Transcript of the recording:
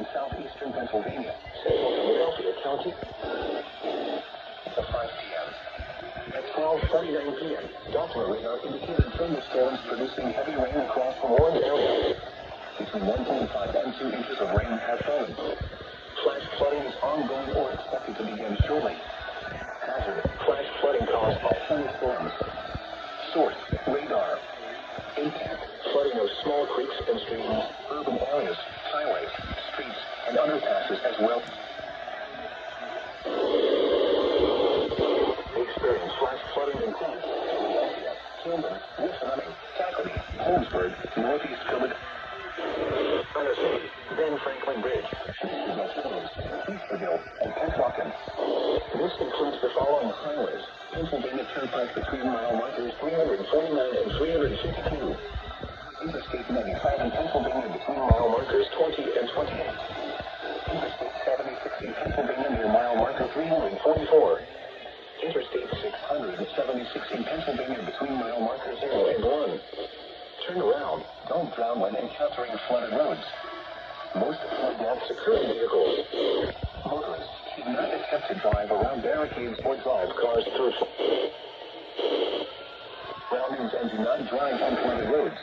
in southeastern Pennsylvania, central Philadelphia County. At 5 p.m. At 12:49 p.m., Doppler radar indicated thunderstorms producing heavy rain across the warned area. Between 1.5 and 2 inches of rain have fallen. Flash flooding is ongoing or expected to begin shortly. Hazard: flash flooding caused by thunderstorms. Source: radar. Impact: flooding of small creeks and streams, urban areas, highways, streets, and underpasses as well. Experience flash flooding in Philadelphia, Camden, Wissen, Thackeray, Holmesburg, Northeast Philadelphia, Ben Franklin Bridge, Easterville, and Pennsauken. This includes the following highways: Pennsylvania Turnpike between mile markers 349 and 352. Interstate 95 in Pennsylvania between mile markers 20 and 28. Interstate 76 in Pennsylvania near mile marker 344. Interstate 676 in Pennsylvania between mile markers 0 and 1. Turn around. Don't drown when encountering flooded roads. Most flood deaths occur in vehicles. Motorists should not attempt to drive around barricades or drive cars through surroundings and do not drive on flooded roads.